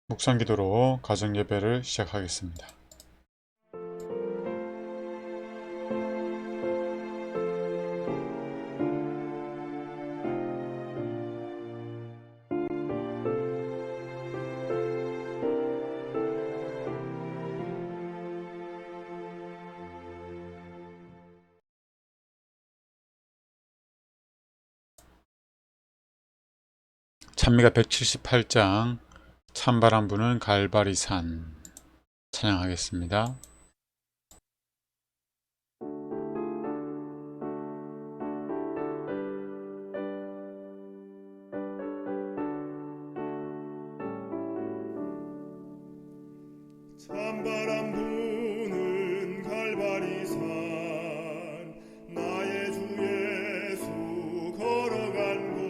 묵상기도로 가정예배를 시작하겠습니다. 찬미가 178장 찬바람 부는 갈바리산 찬양하겠습니다. 찬바람 부는 갈바리산 나의 주 예수 걸어간 곳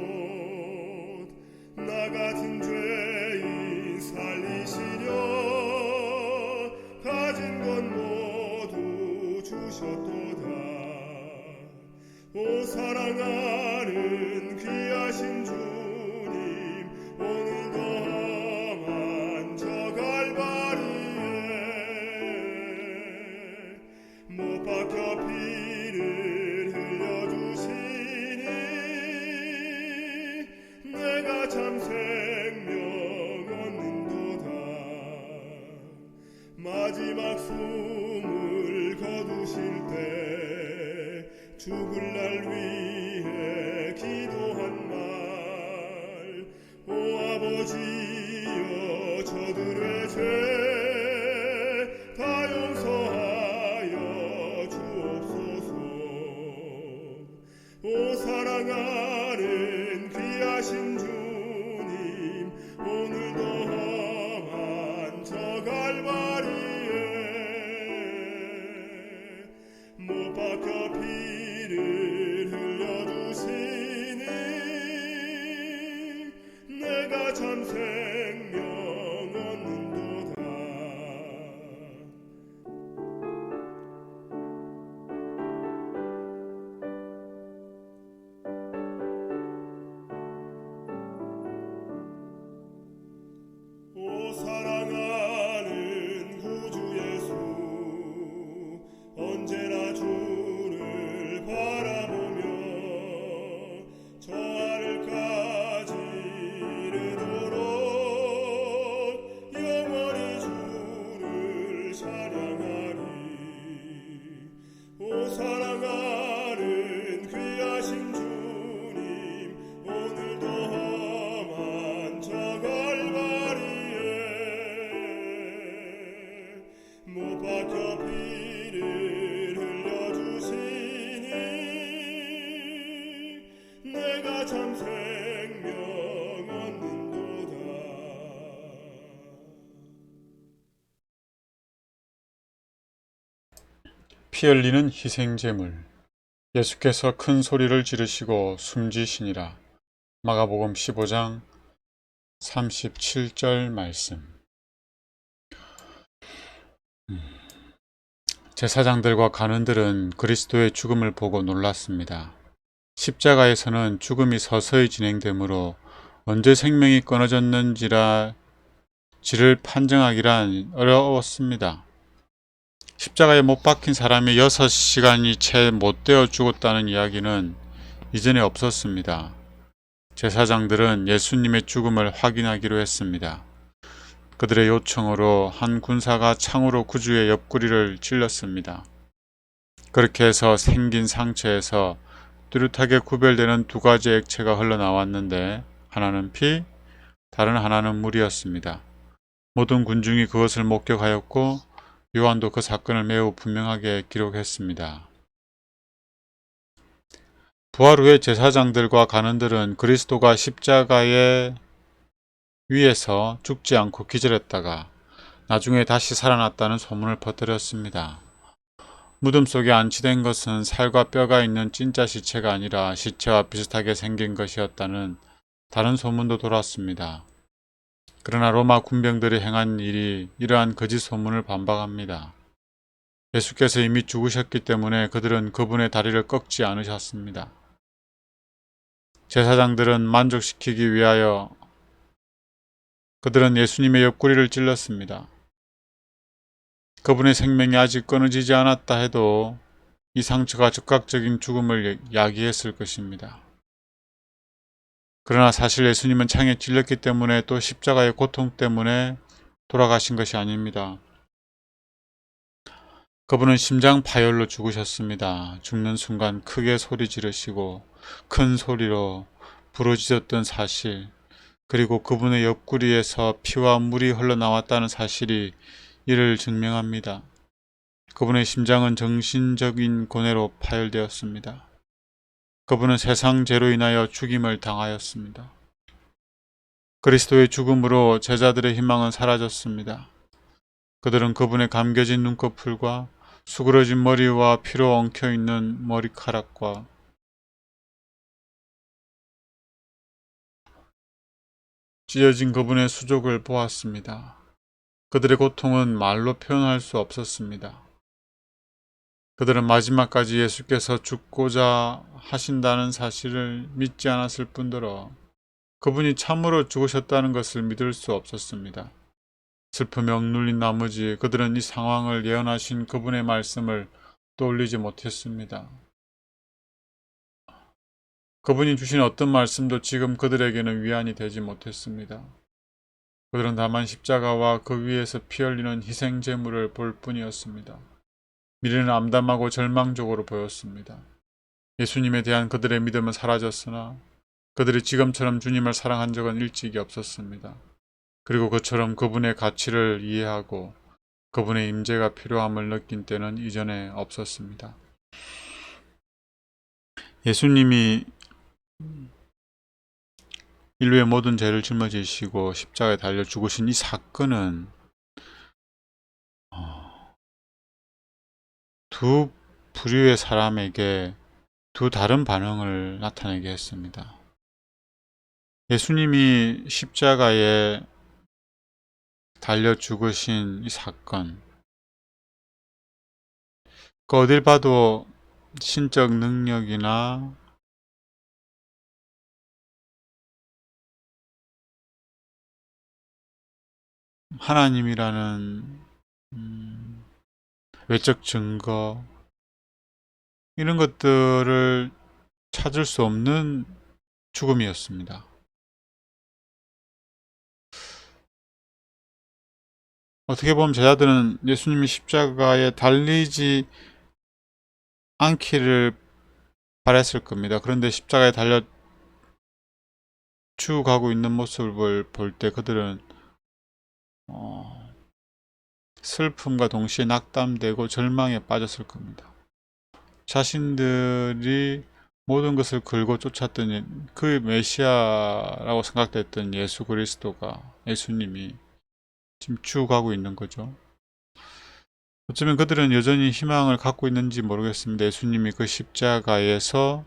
나 같은 죄인 살리시려 가진 것 모두 주셨도다. 오 사랑하는 귀하신 주님 오늘도 험한 저 갈바리에 못 박혀 피를 흘려주시니 내가 참 생명 얻는도다. 마지막 숨을 거두실 때 죽을 날 위해 기도한 말 오 아버지여 저들의 죄 다 용서하여 주옵소서. 오 사랑하는 귀하신 주님 오늘도 험한 저 갈바리에 못 박혀 피를 흘려주시니 내가 참 생명 얻는도다. 오 사랑하는 구주 예수 언제나 주를 바라보며 저 하늘까지 이르도록 영원히 주를 찬양하리. 오 사랑하는 귀하신 주님 오늘도 험한 저 갈바리에 못 박혀 피를 흘려주시니 내가 참 생명 얻는도다. 피 흘리는 희생제물 예수께서 큰 소리를 지르시고 숨지시니라. 마가복음 15장 37절 말씀. 제사장들과 간원들은 그리스도의 죽음을 보고 놀랐습니다. 십자가에서는 죽음이 서서히 진행되므로 언제 생명이 끊어졌는지를 판정하기란 어려웠습니다. 십자가에 못 박힌 사람이 6시간이 채 못 되어 죽었다는 이야기는 이전에 없었습니다. 제사장들은 예수님의 죽음을 확인하기로 했습니다. 그들의 요청으로 한 군사가 창으로 구주의 옆구리를 찔렀습니다. 그렇게 해서 생긴 상처에서 뚜렷하게 구별되는 두 가지 액체가 흘러나왔는데 하나는 피, 다른 하나는 물이었습니다. 모든 군중이 그것을 목격하였고 요한도 그 사건을 매우 분명하게 기록했습니다. 부활 후에 제사장들과 간원들은 그리스도가 십자가에 위에서 죽지 않고 기절했다가 나중에 다시 살아났다는 소문을 퍼뜨렸습니다. 무덤 속에 안치된 것은 살과 뼈가 있는 진짜 시체가 아니라 시체와 비슷하게 생긴 것이었다는 다른 소문도 돌았습니다. 그러나 로마 군병들이 행한 일이 이러한 거짓 소문을 반박합니다. 예수께서 이미 죽으셨기 때문에 그들은 그분의 다리를 꺾지 않으셨습니다. 제사장들은 만족시키기 위하여 그들은 예수님의 옆구리를 찔렀습니다. 그분의 생명이 아직 끊어지지 않았다 해도 이 상처가 즉각적인 죽음을 야기했을 것입니다. 그러나 사실 예수님은 창에 찔렸기 때문에 또 십자가의 고통 때문에 돌아가신 것이 아닙니다. 그분은 심장 파열로 죽으셨습니다. 죽는 순간 크게 소리 지르시고 큰 소리로 부르짖었던 사실, 그리고 그분의 옆구리에서 피와 물이 흘러나왔다는 사실이 이를 증명합니다. 그분의 심장은 정신적인 고뇌로 파열되었습니다. 그분은 세상 죄로 인하여 죽임을 당하였습니다. 그리스도의 죽음으로 제자들의 희망은 사라졌습니다. 그들은 그분의 감겨진 눈꺼풀과 수그러진 머리와 피로 엉켜있는 머리카락과 찢어진 그분의 수족을 보았습니다. 그들의 고통은 말로 표현할 수 없었습니다. 그들은 마지막까지 예수께서 죽고자 하신다는 사실을 믿지 않았을 뿐더러 그분이 참으로 죽으셨다는 것을 믿을 수 없었습니다. 슬픔에 억눌린 나머지 그들은 이 상황을 예언하신 그분의 말씀을 떠올리지 못했습니다. 그분이 주신 어떤 말씀도 지금 그들에게는 위안이 되지 못했습니다. 그들은 다만 십자가와 그 위에서 피 흘리는 희생 제물을 볼 뿐이었습니다. 미래는 암담하고 절망적으로 보였습니다. 예수님에 대한 그들의 믿음은 사라졌으나 그들이 지금처럼 주님을 사랑한 적은 일찍이 없었습니다. 그리고 그처럼 그분의 가치를 이해하고 그분의 임재가 필요함을 느낀 때는 이전에 없었습니다. 예수님이 인류의 모든 죄를 짊어지시고 십자가에 달려 죽으신 이 사건은 두 부류의 사람에게 두 다른 반응을 나타내게 했습니다. 예수님이 십자가에 달려 죽으신 이 사건, 그 어딜 봐도 신적 능력이나 하나님이라는 외적 증거, 이런 것들을 찾을 수 없는 죽음이었습니다. 어떻게 보면 제자들은 예수님이 십자가에 달리지 않기를 바랬을 겁니다. 그런데 십자가에 달려 죽어가고 있는 모습을 볼 때 그들은 슬픔과 동시에 낙담되고 절망에 빠졌을 겁니다. 자신들이 모든 것을 걸고 쫓았던 그 메시아라고 생각됐던 예수 그리스도가, 예수님이 지금 죽어가고 있는 거죠. 어쩌면 그들은 여전히 희망을 갖고 있는지 모르겠습니다. 예수님이 그 십자가에서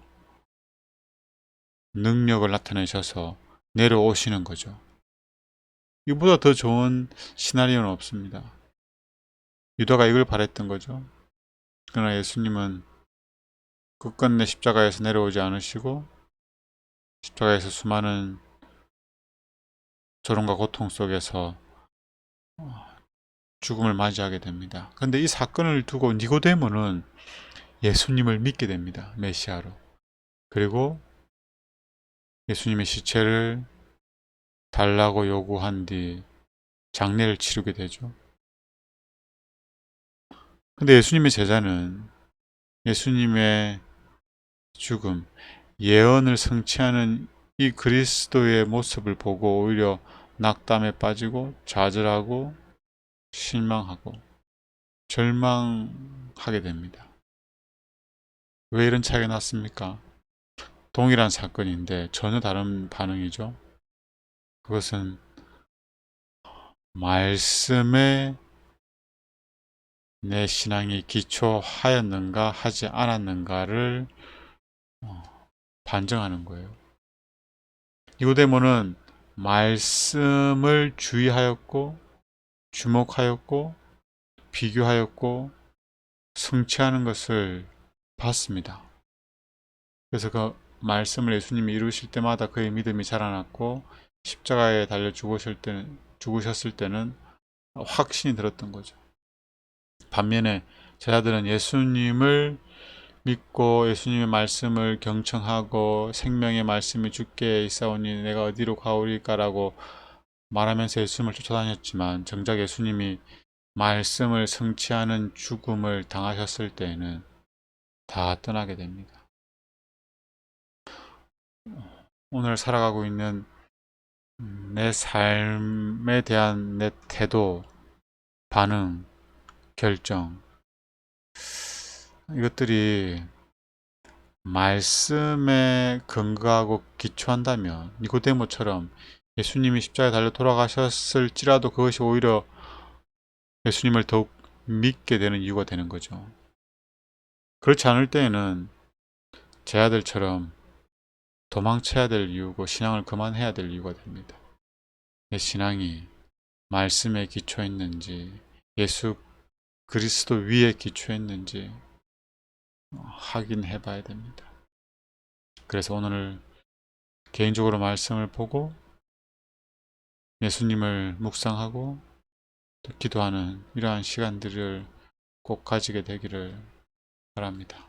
능력을 나타내셔서 내려오시는 거죠. 이보다 더 좋은 시나리오는 없습니다. 유다가 이걸 바랬던 거죠. 그러나 예수님은 끝끝내 십자가에서 내려오지 않으시고 십자가에서 수많은 조롱과 고통 속에서 죽음을 맞이하게 됩니다. 그런데 이 사건을 두고 니고데모는 예수님을 믿게 됩니다. 메시아로. 그리고 예수님의 시체를 달라고 요구한 뒤 장례를 치르게 되죠. 근데 예수님의 제자는 예수님의 죽음, 예언을 성취하는 이 그리스도의 모습을 보고 오히려 낙담에 빠지고 좌절하고 실망하고 절망하게 됩니다. 왜 이런 차이가 났습니까? 동일한 사건인데 전혀 다른 반응이죠. 그것은 말씀에 내 신앙이 기초하였는가 하지 않았는가를 반증하는 거예요. 니고데모는 말씀을 주의하였고 주목하였고 비교하였고 성취하는 것을 봤습니다. 그래서 그 말씀을 예수님이 이루실 때마다 그의 믿음이 자라났고 십자가에 달려 죽으실 때는 죽으셨을 때는 확신이 들었던 거죠. 반면에 제자들은 예수님을 믿고 예수님의 말씀을 경청하고 생명의 말씀이 주께 있사오니 내가 어디로 가오리까라고 말하면서 예수님을 쫓아다녔지만 정작 예수님이 말씀을 성취하는 죽음을 당하셨을 때에는 다 떠나게 됩니다. 오늘 살아가고 있는 내 삶에 대한 내 태도, 반응, 결정, 이것들이 말씀에 근거하고 기초한다면 니고데모처럼 예수님이 십자가에 달려 돌아가셨을지라도 그것이 오히려 예수님을 더욱 믿게 되는 이유가 되는 거죠. 그렇지 않을 때에는 제 아들처럼 도망쳐야 될 이유고 신앙을 그만해야 될 이유가 됩니다. 내 신앙이 말씀에 기초했는지 예수 그리스도 위에 기초했는지 확인해 봐야 됩니다. 그래서 오늘 개인적으로 말씀을 보고 예수님을 묵상하고 또 기도하는 이러한 시간들을 꼭 가지게 되기를 바랍니다.